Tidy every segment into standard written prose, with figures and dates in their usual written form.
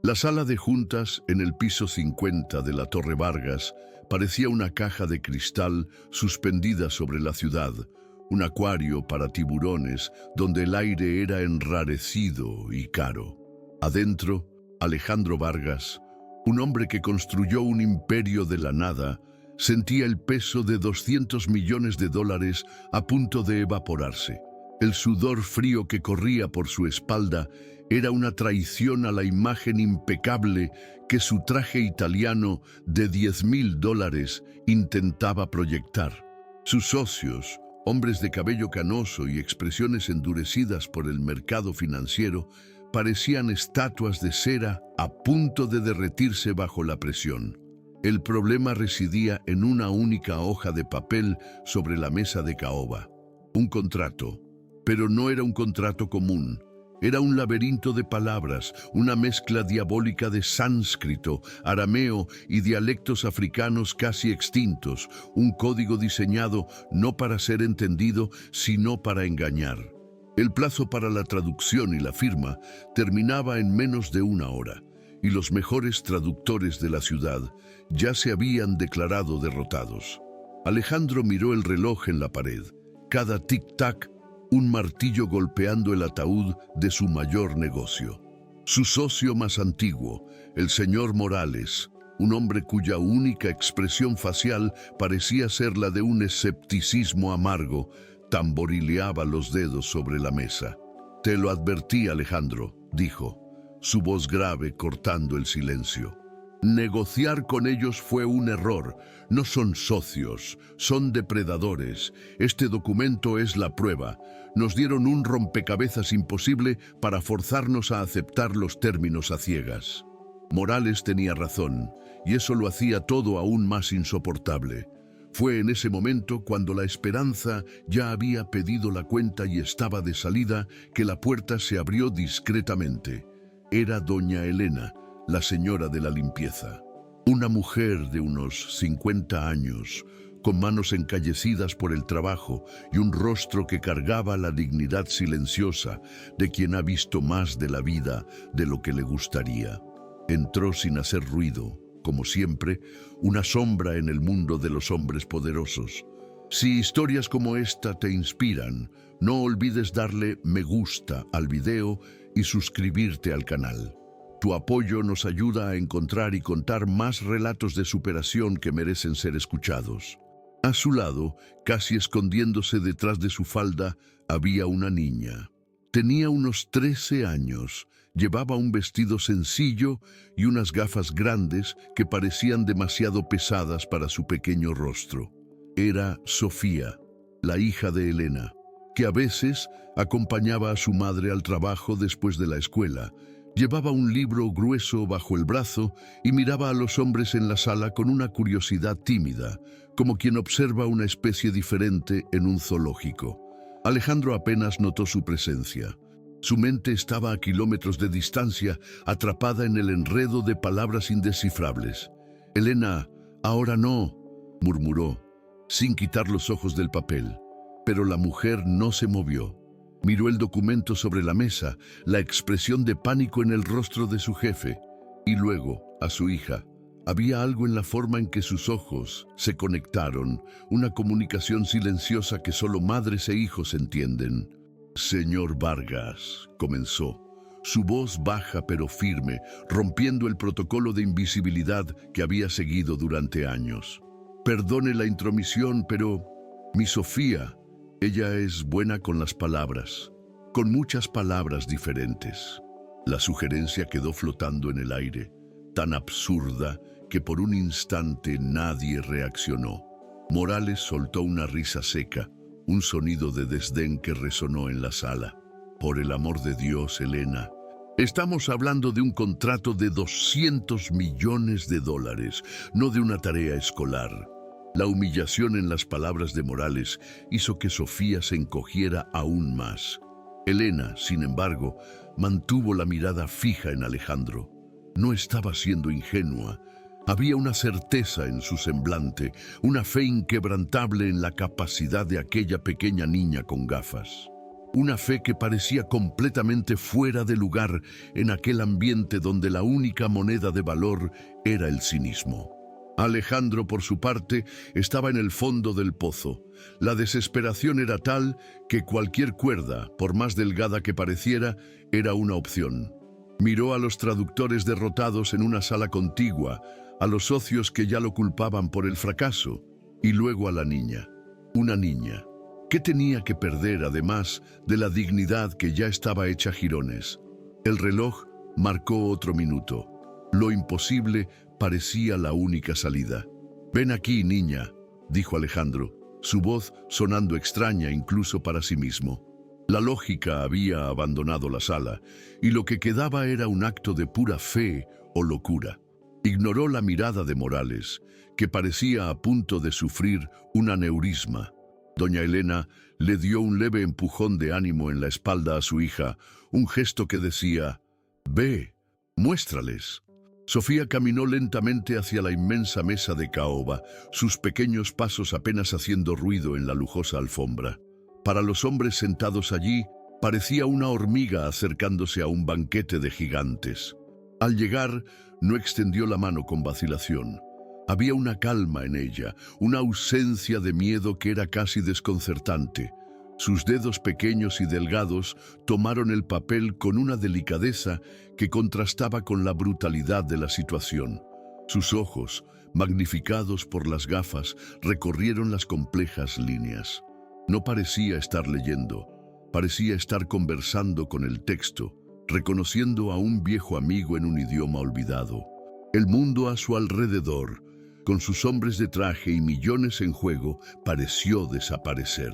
La sala de juntas en el piso 50 de la Torre Vargas parecía una caja de cristal suspendida sobre la ciudad, un acuario para tiburones donde el aire era enrarecido y caro. Adentro, Alejandro Vargas, un hombre que construyó un imperio de la nada, sentía el peso de 200 millones de dólares a punto de evaporarse. El sudor frío que corría por su espalda era una traición a la imagen impecable que su traje italiano de $10.000 intentaba proyectar. Sus socios, hombres de cabello canoso y expresiones endurecidas por el mercado financiero, parecían estatuas de cera a punto de derretirse bajo la presión. El problema residía en una única hoja de papel sobre la mesa de caoba. Un contrato, pero no era un contrato común. Era un laberinto de palabras, una mezcla diabólica de sánscrito, arameo y dialectos africanos casi extintos, un código diseñado no para ser entendido, sino para engañar. El plazo para la traducción y la firma terminaba en menos de una hora, y los mejores traductores de la ciudad ya se habían declarado derrotados. Alejandro miró el reloj en la pared. Cada tic-tac, un martillo golpeando el ataúd de su mayor negocio. Su socio más antiguo, el señor Morales, un hombre cuya única expresión facial parecía ser la de un escepticismo amargo, tamborileaba los dedos sobre la mesa. «Te lo advertí, Alejandro», dijo, su voz grave cortando el silencio. «Negociar con ellos fue un error. No son socios, son depredadores. Este documento es la prueba. Nos dieron un rompecabezas imposible para forzarnos a aceptar los términos a ciegas». Morales tenía razón, y eso lo hacía todo aún más insoportable. Fue en ese momento, cuando la esperanza ya había pedido la cuenta y estaba de salida, que la puerta se abrió discretamente. Era doña Elena, la señora de la limpieza. Una mujer de unos 50 años, con manos encallecidas por el trabajo y un rostro que cargaba la dignidad silenciosa de quien ha visto más de la vida de lo que le gustaría. Entró sin hacer ruido, como siempre, una sombra en el mundo de los hombres poderosos. Si historias como esta te inspiran, no olvides darle me gusta al video y suscribirte al canal. Tu apoyo nos ayuda a encontrar y contar más relatos de superación que merecen ser escuchados. A su lado, casi escondiéndose detrás de su falda, había una niña. Tenía unos 13 años, llevaba un vestido sencillo y unas gafas grandes que parecían demasiado pesadas para su pequeño rostro. Era Sofía, la hija de Elena, que a veces acompañaba a su madre al trabajo después de la escuela. Llevaba un libro grueso bajo el brazo y miraba a los hombres en la sala con una curiosidad tímida, como quien observa una especie diferente en un zoológico. Alejandro apenas notó su presencia. Su mente estaba a kilómetros de distancia, atrapada en el enredo de palabras indescifrables. «Elena, ahora no», murmuró, sin quitar los ojos del papel. Pero la mujer no se movió. Miró el documento sobre la mesa, la expresión de pánico en el rostro de su jefe, y luego a su hija. Había algo en la forma en que sus ojos se conectaron, una comunicación silenciosa que solo madres e hijos entienden. «Señor Vargas», comenzó, su voz baja pero firme, rompiendo el protocolo de invisibilidad que había seguido durante años. «Perdone la intromisión, pero mi Sofía, ella es buena con las palabras, con muchas palabras diferentes». La sugerencia quedó flotando en el aire, tan absurda que por un instante nadie reaccionó. Morales soltó una risa seca, un sonido de desdén que resonó en la sala. «Por el amor de Dios, Elena, estamos hablando de un contrato de $200 millones, no de una tarea escolar». La humillación en las palabras de Morales hizo que Sofía se encogiera aún más. Elena, sin embargo, mantuvo la mirada fija en Alejandro. No estaba siendo ingenua. Había una certeza en su semblante, una fe inquebrantable en la capacidad de aquella pequeña niña con gafas. una fe que parecía completamente fuera de lugar en aquel ambiente donde la única moneda de valor era el cinismo. Alejandro, por su parte, estaba en el fondo del pozo. La desesperación era tal que cualquier cuerda, por más delgada que pareciera, era una opción. Miró a los traductores derrotados en una sala contigua, a los socios que ya lo culpaban por el fracaso, y luego a la niña. Una niña. ¿Qué tenía que perder, además de la dignidad que ya estaba hecha jirones? El reloj marcó otro minuto. Lo imposible parecía la única salida. «Ven aquí, niña», dijo Alejandro, su voz sonando extraña incluso para sí mismo. La lógica había abandonado la sala, y lo que quedaba era un acto de pura fe o locura. Ignoró la mirada de Morales, que parecía a punto de sufrir un aneurisma. Doña Elena le dio un leve empujón de ánimo en la espalda a su hija, un gesto que decía: «Ve, muéstrales». Sofía caminó lentamente hacia la inmensa mesa de caoba, sus pequeños pasos apenas haciendo ruido en la lujosa alfombra. Para los hombres sentados allí, parecía una hormiga acercándose a un banquete de gigantes. Al llegar, no extendió la mano con vacilación. Había una calma en ella, una ausencia de miedo que era casi desconcertante. Sus dedos pequeños y delgados tomaron el papel con una delicadeza que contrastaba con la brutalidad de la situación. Sus ojos, magnificados por las gafas, recorrieron las complejas líneas. No parecía estar leyendo, parecía estar conversando con el texto, reconociendo a un viejo amigo en un idioma olvidado. El mundo a su alrededor, con sus hombres de traje y millones en juego, pareció desaparecer.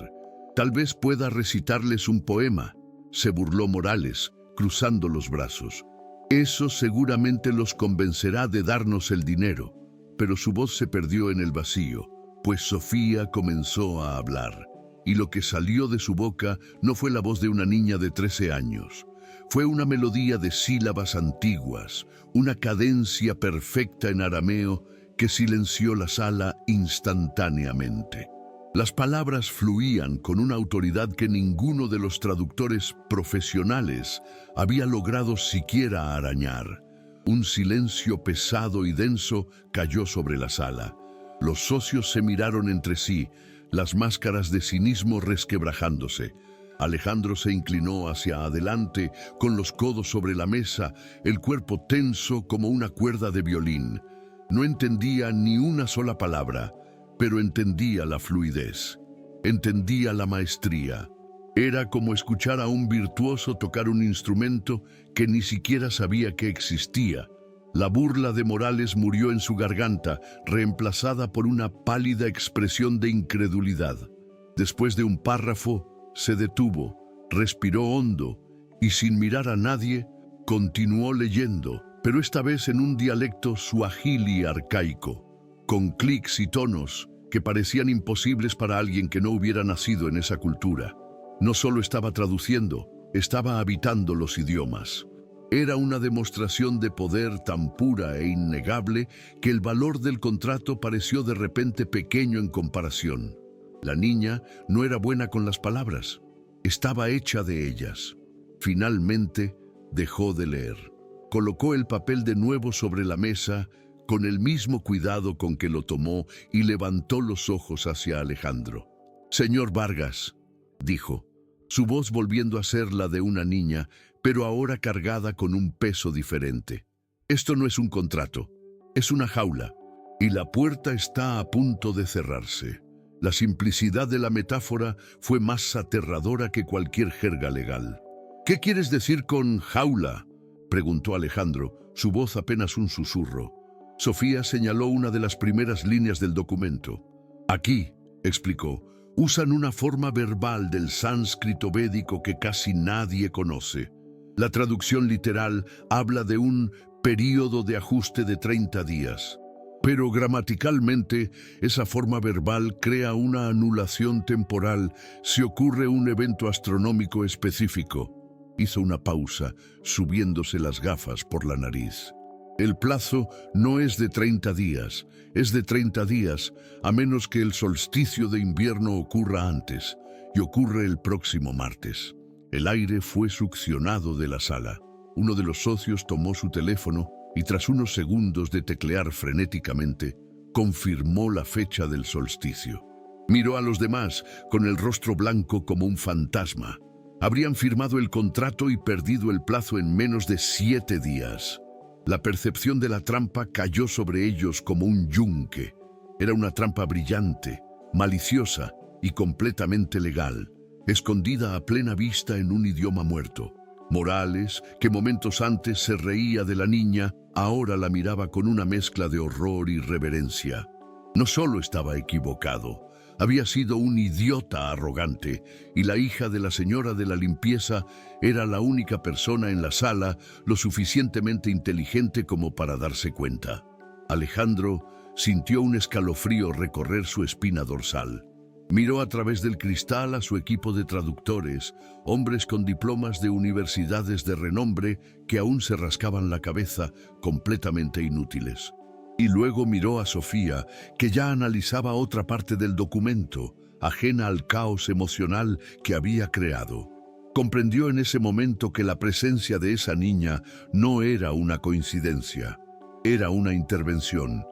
«Tal vez pueda recitarles un poema», se burló Morales, cruzando los brazos. «Eso seguramente los convencerá de darnos el dinero». Pero su voz se perdió en el vacío, pues Sofía comenzó a hablar. Y lo que salió de su boca no fue la voz de una niña de 13 años. Fue una melodía de sílabas antiguas, una cadencia perfecta en arameo que silenció la sala instantáneamente. Las palabras fluían con una autoridad que ninguno de los traductores profesionales había logrado siquiera arañar. Un silencio pesado y denso cayó sobre la sala. Los socios se miraron entre sí, las máscaras de cinismo resquebrajándose. Alejandro se inclinó hacia adelante, con los codos sobre la mesa, el cuerpo tenso como una cuerda de violín. No entendía ni una sola palabra, pero entendía la fluidez, entendía la maestría. Era como escuchar a un virtuoso tocar un instrumento que ni siquiera sabía que existía. La burla de Morales murió en su garganta, reemplazada por una pálida expresión de incredulidad. Después de un párrafo, se detuvo, respiró hondo y, sin mirar a nadie, continuó leyendo, pero esta vez en un dialecto suajili arcaico, con clics y tonos que parecían imposibles para alguien que no hubiera nacido en esa cultura. No solo estaba traduciendo, estaba habitando los idiomas. Era una demostración de poder tan pura e innegable que el valor del contrato pareció de repente pequeño en comparación. La niña no era buena con las palabras, estaba hecha de ellas. Finalmente dejó de leer. Colocó el papel de nuevo sobre la mesa con el mismo cuidado con que lo tomó y levantó los ojos hacia Alejandro. «Señor Vargas», dijo, su voz volviendo a ser la de una niña, pero ahora cargada con un peso diferente. «Esto no es un contrato, es una jaula, y la puerta está a punto de cerrarse». La simplicidad de la metáfora fue más aterradora que cualquier jerga legal. «¿Qué quieres decir con jaula?», preguntó Alejandro, su voz apenas un susurro. Sofía señaló una de las primeras líneas del documento. «Aquí», explicó, «usan una forma verbal del sánscrito védico que casi nadie conoce. La traducción literal habla de un período de ajuste de 30 días. Pero gramaticalmente, esa forma verbal crea una anulación temporal si ocurre un evento astronómico específico». Hizo una pausa, subiéndose las gafas por la nariz. «El plazo no es de 30 días, es de 30 días, a menos que el solsticio de invierno ocurra antes, y ocurre el próximo martes. El aire fue succionado de la sala. Uno de los socios tomó su teléfono y tras unos segundos de teclear frenéticamente, confirmó la fecha del solsticio. Miró a los demás con el rostro blanco como un fantasma. Habrían firmado el contrato y perdido el plazo en menos de 7 días. La percepción de la trampa cayó sobre ellos como un yunque. Era una trampa brillante, maliciosa y completamente legal, escondida a plena vista en un idioma muerto. Morales, que momentos antes se reía de la niña, ahora la miraba con una mezcla de horror y reverencia. No solo estaba equivocado, había sido un idiota arrogante, y la hija de la señora de la limpieza era la única persona en la sala lo suficientemente inteligente como para darse cuenta. Alejandro sintió un escalofrío recorrer su espina dorsal. Miró a través del cristal a su equipo de traductores, hombres con diplomas de universidades de renombre que aún se rascaban la cabeza, completamente inútiles. Y luego miró a Sofía, que ya analizaba otra parte del documento, ajena al caos emocional que había creado. Comprendió en ese momento que la presencia de esa niña no era una coincidencia, era una intervención.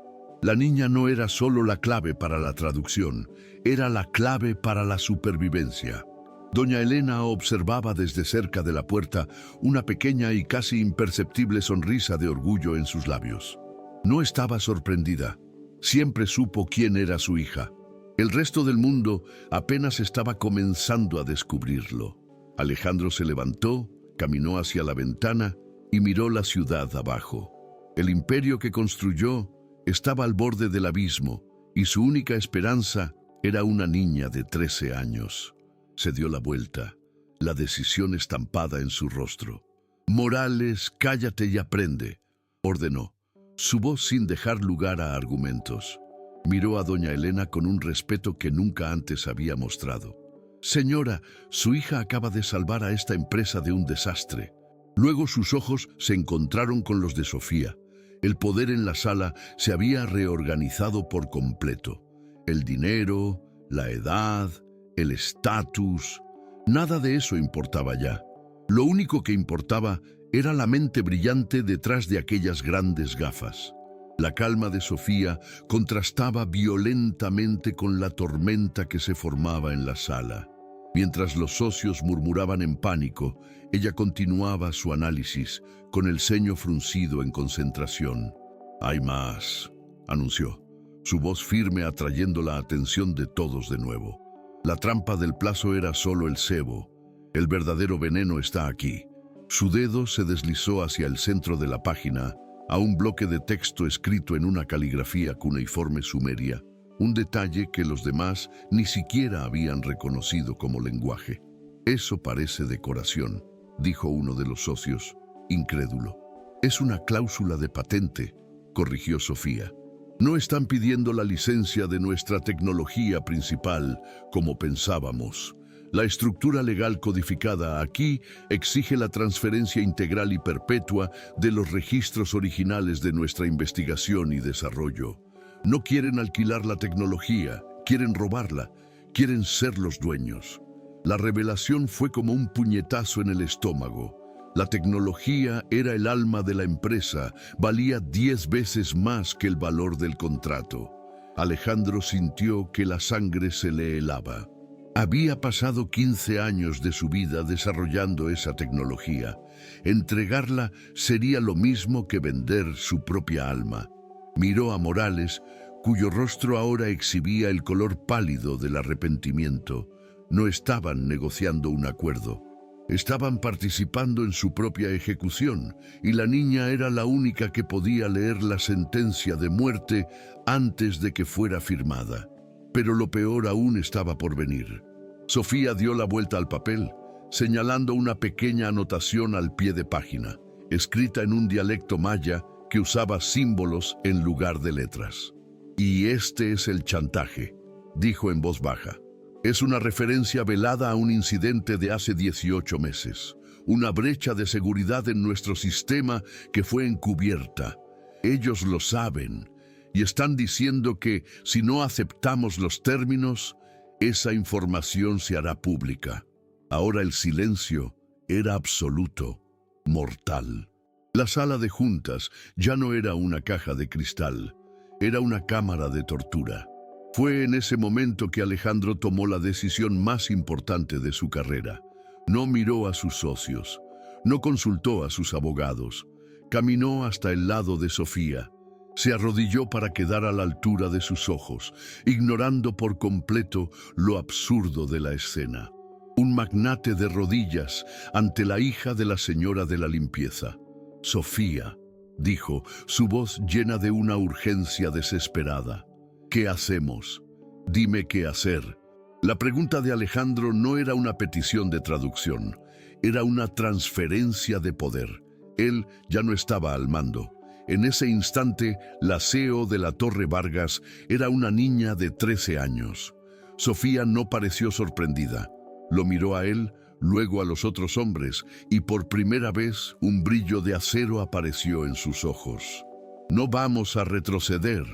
La niña no era solo la clave para la traducción, era la clave para la supervivencia. Doña Elena observaba desde cerca de la puerta una pequeña y casi imperceptible sonrisa de orgullo en sus labios. No estaba sorprendida. Siempre supo quién era su hija. El resto del mundo apenas estaba comenzando a descubrirlo. Alejandro se levantó, caminó hacia la ventana y miró la ciudad abajo. El imperio que construyó estaba al borde del abismo y su única esperanza era una niña de 13 años. Se dio la vuelta, la decisión estampada en su rostro. «Morales, cállate y aprende», ordenó, su voz sin dejar lugar a argumentos. Miró a doña Elena con un respeto que nunca antes había mostrado. «Señora, su hija acaba de salvar a esta empresa de un desastre». Luego sus ojos se encontraron con los de Sofía. El poder en la sala se había reorganizado por completo. El dinero, la edad, el estatus, nada de eso importaba ya. Lo único que importaba era la mente brillante detrás de aquellas grandes gafas. La calma de Sofía contrastaba violentamente con la tormenta que se formaba en la sala. Mientras los socios murmuraban en pánico, ella continuaba su análisis, con el ceño fruncido en concentración. «Hay más», anunció, su voz firme atrayendo la atención de todos de nuevo. La trampa del plazo era solo el cebo. El verdadero veneno está aquí. Su dedo se deslizó hacia el centro de la página, a un bloque de texto escrito en una caligrafía cuneiforme sumeria, un detalle que los demás ni siquiera habían reconocido como lenguaje. «Eso parece decoración», dijo uno de los socios, incrédulo. «Es una cláusula de patente», corrigió Sofía. «No están pidiendo la licencia de nuestra tecnología principal, como pensábamos. La estructura legal codificada aquí exige la transferencia integral y perpetua de los registros originales de nuestra investigación y desarrollo. No quieren alquilar la tecnología, quieren robarla, quieren ser los dueños». La revelación fue como un puñetazo en el estómago. La tecnología era el alma de la empresa, valía 10 veces más que el valor del contrato. Alejandro sintió que la sangre se le helaba. Había pasado 15 años de su vida desarrollando esa tecnología. Entregarla sería lo mismo que vender su propia alma. Miró a Morales, cuyo rostro ahora exhibía el color pálido del arrepentimiento. No estaban negociando un acuerdo. Estaban participando en su propia ejecución, y la niña era la única que podía leer la sentencia de muerte antes de que fuera firmada. Pero lo peor aún estaba por venir. Sofía dio la vuelta al papel, señalando una pequeña anotación al pie de página, escrita en un dialecto maya que usaba símbolos en lugar de letras. «Y este es el chantaje», dijo en voz baja. «Es una referencia velada a un incidente de hace 18 meses, una brecha de seguridad en nuestro sistema que fue encubierta. Ellos lo saben y están diciendo que si no aceptamos los términos, esa información se hará pública». Ahora el silencio era absoluto, mortal. La sala de juntas ya no era una caja de cristal, era una cámara de tortura. Fue en ese momento que Alejandro tomó la decisión más importante de su carrera. No miró a sus socios, no consultó a sus abogados, caminó hasta el lado de Sofía, se arrodilló para quedar a la altura de sus ojos, ignorando por completo lo absurdo de la escena. Un magnate de rodillas ante la hija de la señora de la limpieza. Sofía, dijo, su voz llena de una urgencia desesperada. ¿Qué hacemos? Dime qué hacer. La pregunta de Alejandro no era una petición de traducción, era una transferencia de poder. Él ya no estaba al mando. En ese instante, la CEO de la Torre Vargas era una niña de 13 años. Sofía no pareció sorprendida. Lo miró a él, luego a los otros hombres, y por primera vez un brillo de acero apareció en sus ojos. No vamos a retroceder,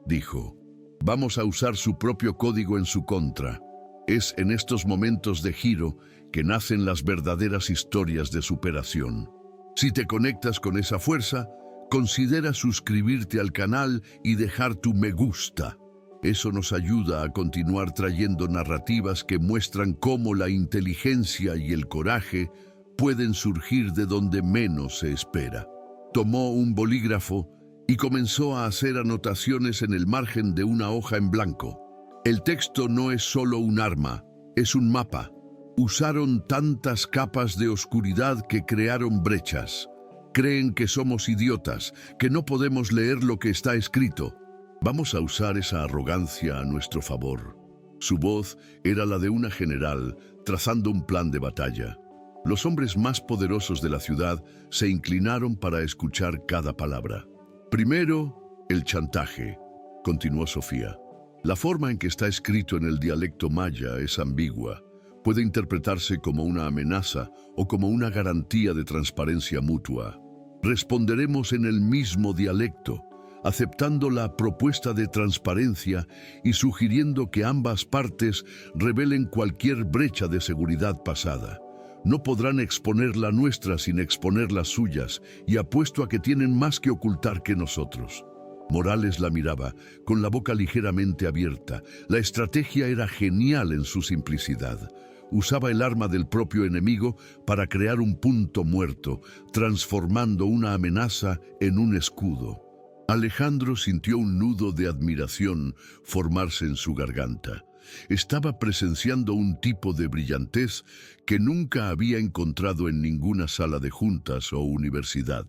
dijo. Vamos a usar su propio código en su contra. Es en estos momentos de giro que nacen las verdaderas historias de superación. Si te conectas con esa fuerza, considera suscribirte al canal y dejar tu me gusta. Eso nos ayuda a continuar trayendo narrativas que muestran cómo la inteligencia y el coraje pueden surgir de donde menos se espera. Tomó un bolígrafo y comenzó a hacer anotaciones en el margen de una hoja en blanco. El texto no es solo un arma, es un mapa. Usaron tantas capas de oscuridad que crearon brechas. Creen que somos idiotas, que no podemos leer lo que está escrito. Vamos a usar esa arrogancia a nuestro favor. Su voz era la de una general trazando un plan de batalla. Los hombres más poderosos de la ciudad se inclinaron para escuchar cada palabra. Primero, el chantaje, continuó Sofía. La forma en que está escrito en el dialecto maya es ambigua. Puede interpretarse como una amenaza o como una garantía de transparencia mutua. Responderemos en el mismo dialecto, aceptando la propuesta de transparencia y sugiriendo que ambas partes revelen cualquier brecha de seguridad pasada. No podrán exponer la nuestra sin exponer las suyas, y apuesto a que tienen más que ocultar que nosotros. Morales la miraba, con la boca ligeramente abierta. La estrategia era genial en su simplicidad. Usaba el arma del propio enemigo para crear un punto muerto, transformando una amenaza en un escudo. Alejandro sintió un nudo de admiración formarse en su garganta. Estaba presenciando un tipo de brillantez que nunca había encontrado en ninguna sala de juntas o universidad.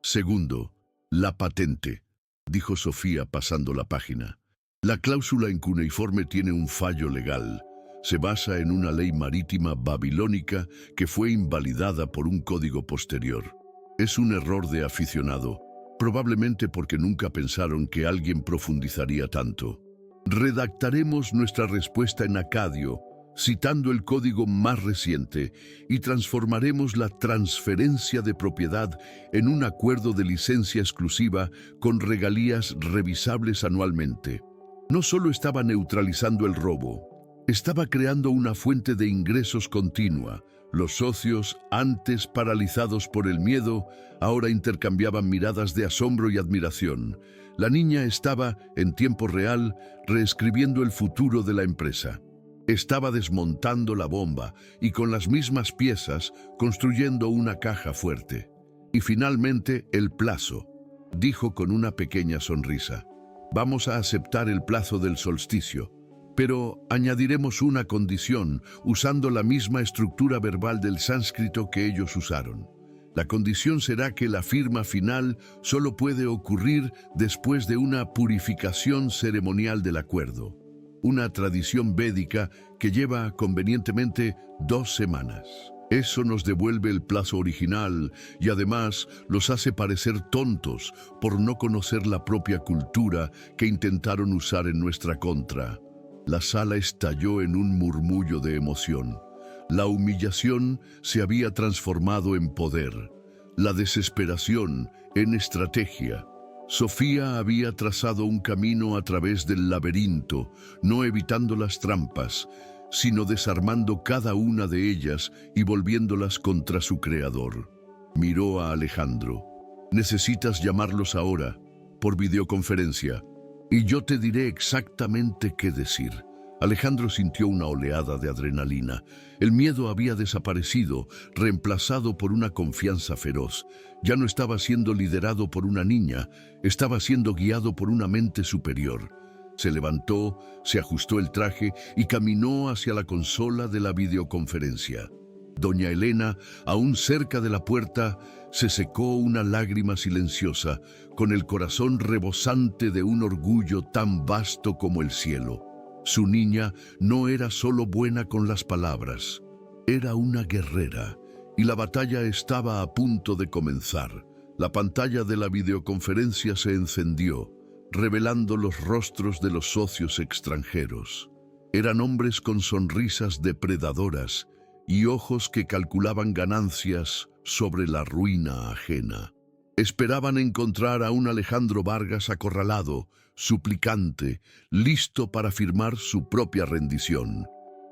Segundo, la patente, dijo Sofía pasando la página. La cláusula en cuneiforme tiene un fallo legal. Se basa en una ley marítima babilónica que fue invalidada por un código posterior. Es un error de aficionado, probablemente porque nunca pensaron que alguien profundizaría tanto. Redactaremos nuestra respuesta en acadio, citando el código más reciente, y transformaremos la transferencia de propiedad en un acuerdo de licencia exclusiva con regalías revisables anualmente. No solo estaba neutralizando el robo, estaba creando una fuente de ingresos continua. Los socios, antes paralizados por el miedo, ahora intercambiaban miradas de asombro y admiración. La niña estaba, en tiempo real, reescribiendo el futuro de la empresa. Estaba desmontando la bomba y con las mismas piezas construyendo una caja fuerte. Y finalmente, el plazo, dijo con una pequeña sonrisa. Vamos a aceptar el plazo del solsticio, pero añadiremos una condición usando la misma estructura verbal del sánscrito que ellos usaron. La condición será que la firma final solo puede ocurrir después de una purificación ceremonial del acuerdo, una tradición védica que lleva convenientemente 2 semanas. Eso nos devuelve el plazo original y además los hace parecer tontos por no conocer la propia cultura que intentaron usar en nuestra contra. La sala estalló en un murmullo de emoción. La humillación se había transformado en poder, la desesperación en estrategia. Sofía había trazado un camino a través del laberinto, no evitando las trampas, sino desarmando cada una de ellas y volviéndolas contra su creador. Miró a Alejandro. «Necesitas llamarlos ahora, por videoconferencia, y yo te diré exactamente qué decir». Alejandro sintió una oleada de adrenalina. El miedo había desaparecido, reemplazado por una confianza feroz. Ya no estaba siendo liderado por una niña, estaba siendo guiado por una mente superior. Se levantó, se ajustó el traje y caminó hacia la consola de la videoconferencia. Doña Elena, aún cerca de la puerta, se secó una lágrima silenciosa, con el corazón rebosante de un orgullo tan vasto como el cielo. Su niña no era solo buena con las palabras, era una guerrera, y la batalla estaba a punto de comenzar. La pantalla de la videoconferencia se encendió, revelando los rostros de los socios extranjeros. Eran hombres con sonrisas depredadoras y ojos que calculaban ganancias sobre la ruina ajena. Esperaban encontrar a un Alejandro Vargas acorralado, suplicante, listo para firmar su propia rendición.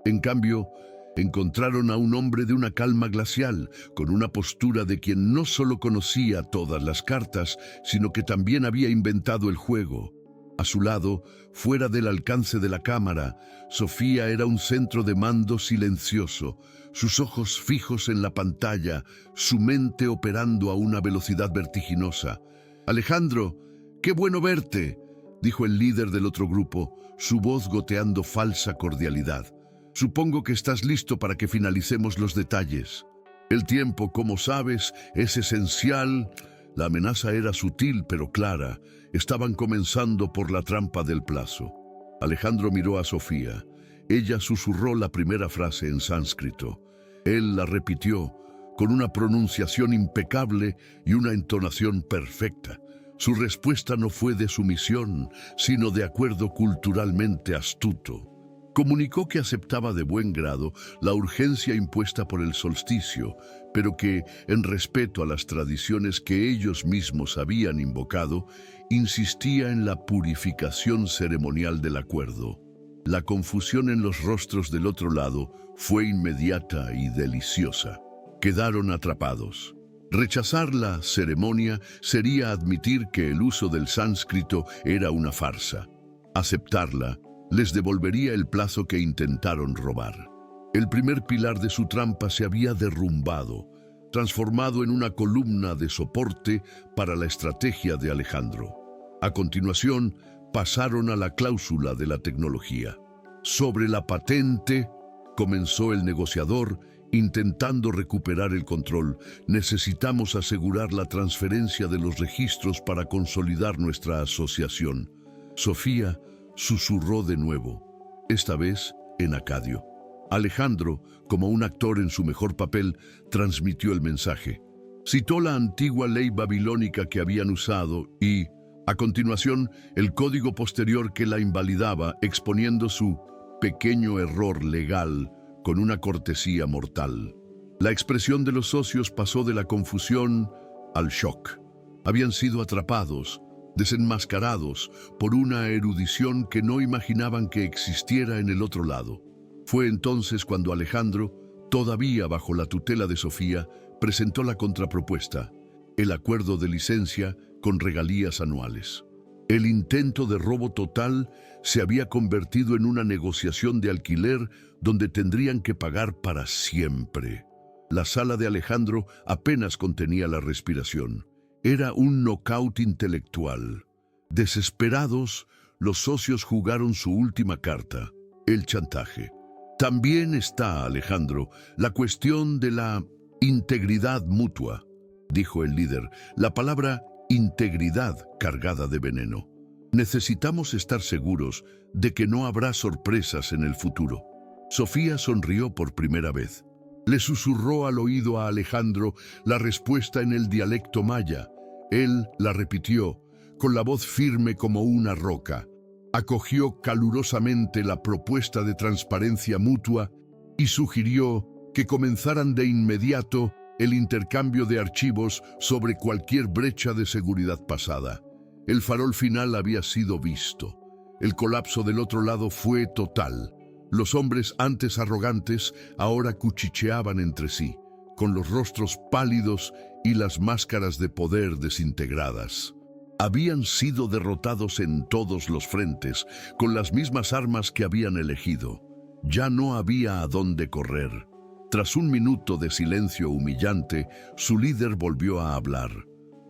En cambio, encontraron a un hombre de una calma glacial, con una postura de quien no solo conocía todas las cartas, sino que también había inventado el juego. A su lado, fuera del alcance de la cámara, Sofía era un centro de mando silencioso, sus ojos fijos en la pantalla, su mente operando a una velocidad vertiginosa. «Alejandro, qué bueno verte», dijo el líder del otro grupo, su voz goteando falsa cordialidad. «Supongo que estás listo para que finalicemos los detalles. El tiempo, como sabes, es esencial». La amenaza era sutil pero clara. Estaban comenzando por la trampa del plazo. Alejandro miró a Sofía. Ella susurró la primera frase en sánscrito. Él la repitió, con una pronunciación impecable y una entonación perfecta. Su respuesta no fue de sumisión, sino de acuerdo culturalmente astuto. Comunicó que aceptaba de buen grado la urgencia impuesta por el solsticio, pero que, en respeto a las tradiciones que ellos mismos habían invocado, insistía en la purificación ceremonial del acuerdo. La confusión en los rostros del otro lado fue inmediata y deliciosa. Quedaron atrapados. Rechazar la ceremonia sería admitir que el uso del sánscrito era una farsa. Aceptarla les devolvería el plazo que intentaron robar. El primer pilar de su trampa se había derrumbado, transformado en una columna de soporte para la estrategia de Alejandro. A continuación, pasaron a la cláusula de la tecnología. Sobre la patente, comenzó el negociador, intentando recuperar el control. «Necesitamos asegurar la transferencia de los registros para consolidar nuestra asociación». Sofía susurró de nuevo, esta vez en acadio. Alejandro, como un actor en su mejor papel, transmitió el mensaje. Citó la antigua ley babilónica que habían usado y, a continuación, el código posterior que la invalidaba, exponiendo su pequeño error legal con una cortesía mortal. La expresión de los socios pasó de la confusión al shock. Habían sido atrapados, desenmascarados por una erudición que no imaginaban que existiera en el otro lado. Fue entonces cuando Alejandro, todavía bajo la tutela de Sofía, presentó la contrapropuesta, el acuerdo de licencia con regalías anuales. El intento de robo total se había convertido en una negociación de alquiler donde tendrían que pagar para siempre. La sala de Alejandro apenas contenía la respiración. Era un nocaut intelectual. Desesperados, los socios jugaron su última carta, el chantaje. También está, Alejandro, la cuestión de la integridad mutua, dijo el líder, la palabra integridad cargada de veneno. Necesitamos estar seguros de que no habrá sorpresas en el futuro. Sofía sonrió por primera vez. Le susurró al oído a Alejandro la respuesta en el dialecto maya. Él la repitió, con la voz firme como una roca. Acogió calurosamente la propuesta de transparencia mutua y sugirió que comenzaran de inmediato el intercambio de archivos sobre cualquier brecha de seguridad pasada. El farol final había sido visto. El colapso del otro lado fue total. Los hombres antes arrogantes ahora cuchicheaban entre sí, con los rostros pálidos y las máscaras de poder desintegradas. Habían sido derrotados en todos los frentes, con las mismas armas que habían elegido. Ya no había a dónde correr. Tras un minuto de silencio humillante, su líder volvió a hablar,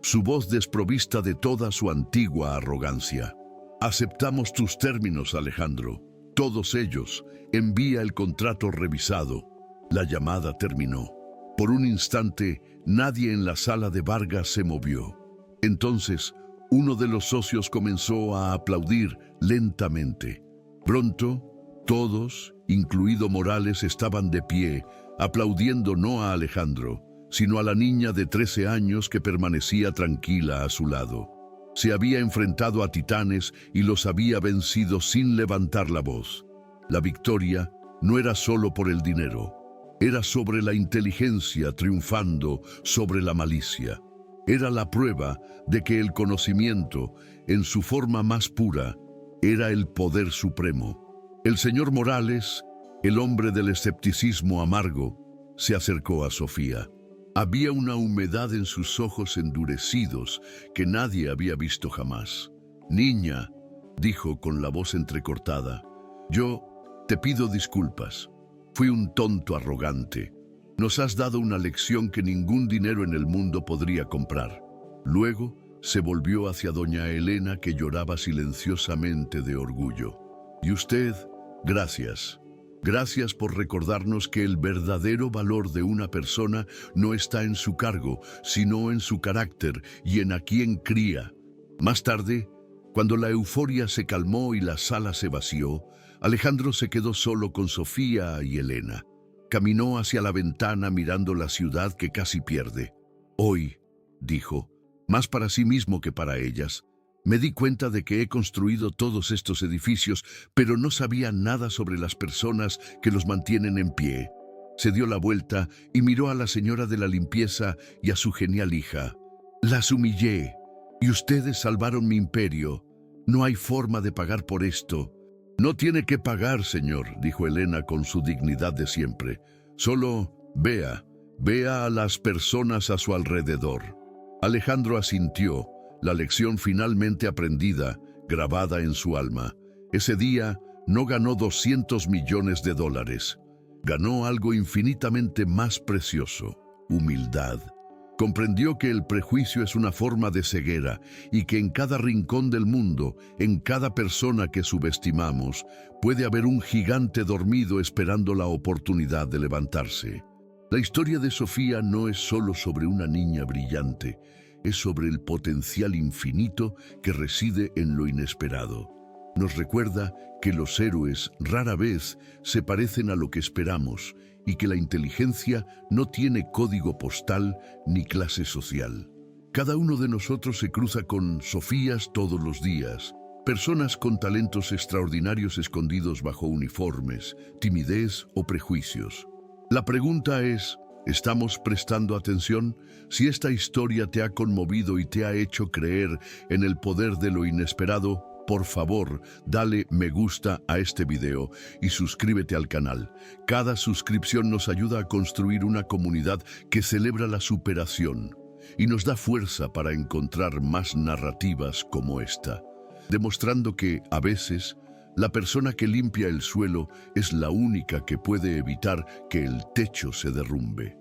su voz desprovista de toda su antigua arrogancia. Aceptamos tus términos, Alejandro. Todos ellos. Envía el contrato revisado. La llamada terminó. Por un instante, nadie en la sala de Vargas se movió. Entonces, uno de los socios comenzó a aplaudir lentamente. Pronto, todos, incluido Morales, estaban de pie, aplaudiendo no a Alejandro, sino a la niña de 13 años que permanecía tranquila a su lado. Se había enfrentado a titanes y los había vencido sin levantar la voz. La victoria no era solo por el dinero, era sobre la inteligencia triunfando sobre la malicia. Era la prueba de que el conocimiento, en su forma más pura, era el poder supremo. El señor Morales, el hombre del escepticismo amargo, se acercó a Sofía. Había una humedad en sus ojos endurecidos que nadie había visto jamás. «Niña», dijo con la voz entrecortada, «yo te pido disculpas. Fui un tonto arrogante. Nos has dado una lección que ningún dinero en el mundo podría comprar». Luego se volvió hacia doña Elena, que lloraba silenciosamente de orgullo. «Y usted, gracias. Gracias por recordarnos que el verdadero valor de una persona no está en su cargo, sino en su carácter y en a quién cría». Más tarde, cuando la euforia se calmó y la sala se vació, Alejandro se quedó solo con Sofía y Elena. Caminó hacia la ventana mirando la ciudad que casi pierde. «Hoy», dijo, más para sí mismo que para ellas, «me di cuenta de que he construido todos estos edificios, pero no sabía nada sobre las personas que los mantienen en pie». Se dio la vuelta y miró a la señora de la limpieza y a su genial hija. «Las humillé, y ustedes salvaron mi imperio. No hay forma de pagar por esto». «No tiene que pagar, señor», dijo Elena con su dignidad de siempre. «Solo vea a las personas a su alrededor». Alejandro asintió, la lección finalmente aprendida, grabada en su alma. Ese día no ganó $200 millones. Ganó algo infinitamente más precioso: humildad. Comprendió que el prejuicio es una forma de ceguera y que en cada rincón del mundo, en cada persona que subestimamos, puede haber un gigante dormido esperando la oportunidad de levantarse. La historia de Sofía no es solo sobre una niña brillante, es sobre el potencial infinito que reside en lo inesperado. Nos recuerda que los héroes rara vez se parecen a lo que esperamos y que la inteligencia no tiene código postal ni clase social. Cada uno de nosotros se cruza con Sofías todos los días, personas con talentos extraordinarios escondidos bajo uniformes, timidez o prejuicios. La pregunta es, ¿estamos prestando atención? Si esta historia te ha conmovido y te ha hecho creer en el poder de lo inesperado, por favor, dale me gusta a este video y suscríbete al canal. Cada suscripción nos ayuda a construir una comunidad que celebra la superación y nos da fuerza para encontrar más narrativas como esta, demostrando que, a veces, la persona que limpia el suelo es la única que puede evitar que el techo se derrumbe.